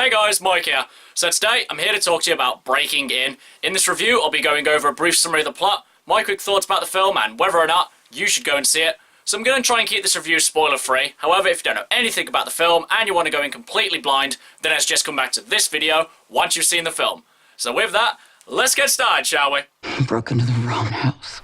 Hey guys, Mike here. So today, I'm here to talk to you about Breaking In. In this review, I'll be going over a brief summary of the plot, my quick thoughts about the film, and whether or not you should go and see it. So I'm going to try and keep this review spoiler-free. However, if you don't know anything about the film, and you want to go in completely blind, then let's just come back to this video once you've seen the film. So with that, let's get started, shall we? Broke into the wrong house.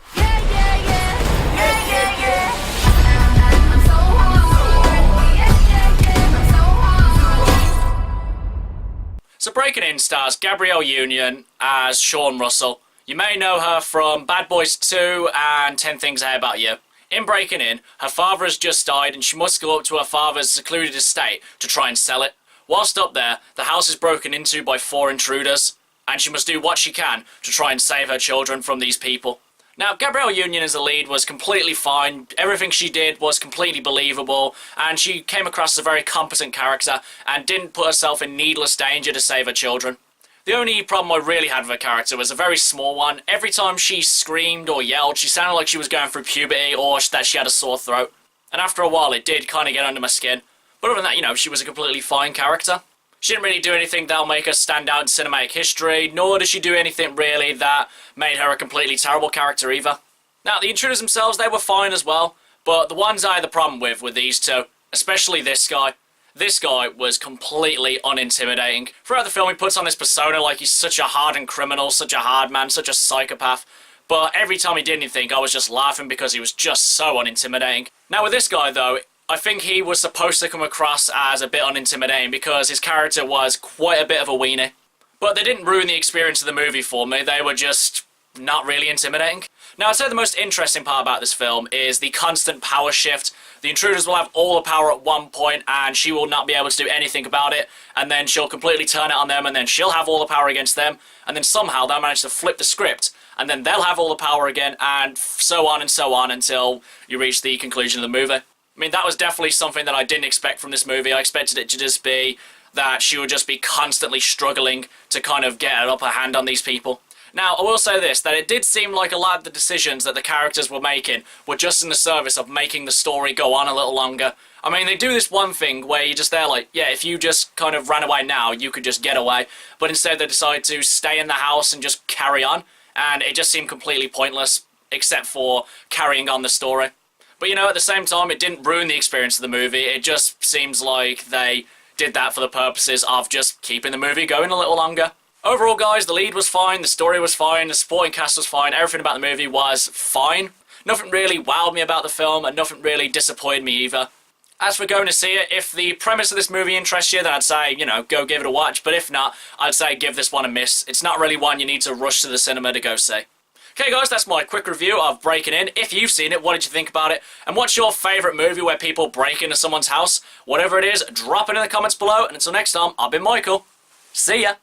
So Breaking In stars Gabrielle Union as Sean Russell. You may know her from Bad Boys 2 and 10 Things I Hate About You. In Breaking In, her father has just died and she must go up to her father's secluded estate to try and sell it. Whilst up there, the house is broken into by 4 intruders, and she must do what she can to try and save her children from these people. Now, Gabrielle Union as the lead was completely fine, everything she did was completely believable, and she came across as a very competent character and didn't put herself in needless danger to save her children. The only problem I really had with her character was a very small one. Every time she screamed or yelled, she sounded like she was going through puberty or that she had a sore throat. And after a while, it did kind of get under my skin. But other than that, you know, she was a completely fine character. She didn't really do anything that'll make her stand out in cinematic history, nor did she do anything really that made her a completely terrible character either. Now, the intruders themselves, they were fine as well, but the ones I had the problem with were these two, especially this guy. This guy was completely unintimidating. Throughout the film, he puts on this persona like he's such a hardened criminal, such a hard man, such a psychopath. But every time he did anything, I was just laughing because he was just so unintimidating. Now with this guy though, I think he was supposed to come across as a bit unintimidating because his character was quite a bit of a weenie. But they didn't ruin the experience of the movie for me, they were just not really intimidating. Now I'd say the most interesting part about this film is the constant power shift. The intruders will have all the power at one point and she will not be able to do anything about it, and then she'll completely turn it on them and then she'll have all the power against them, and then somehow they'll manage to flip the script and then they'll have all the power again, and so on until you reach the conclusion of the movie. I mean, that was definitely something that I didn't expect from this movie. I expected it to just be that she would just be constantly struggling to kind of get an upper hand on these people. Now, I will say this, that it did seem like a lot of the decisions that the characters were making were just in the service of making the story go on a little longer. I mean, they do this one thing where you're just there like, yeah, if you just kind of ran away now, you could just get away. But instead they decide to stay in the house and just carry on. And it just seemed completely pointless, except for carrying on the story. But you know, at the same time, it didn't ruin the experience of the movie. It just seems like they did that for the purposes of just keeping the movie going a little longer. Overall, guys, the lead was fine, the story was fine, the supporting cast was fine, everything about the movie was fine. Nothing really wowed me about the film, and nothing really disappointed me either. As for going to see it, if the premise of this movie interests you, then I'd say, you know, go give it a watch. But if not, I'd say give this one a miss. It's not really one you need to rush to the cinema to go see. Okay guys, that's my quick review of Breaking In. If you've seen it, what did you think about it? And what's your favourite movie where people break into someone's house? Whatever it is, drop it in the comments below. And until next time, I've been Michael. See ya!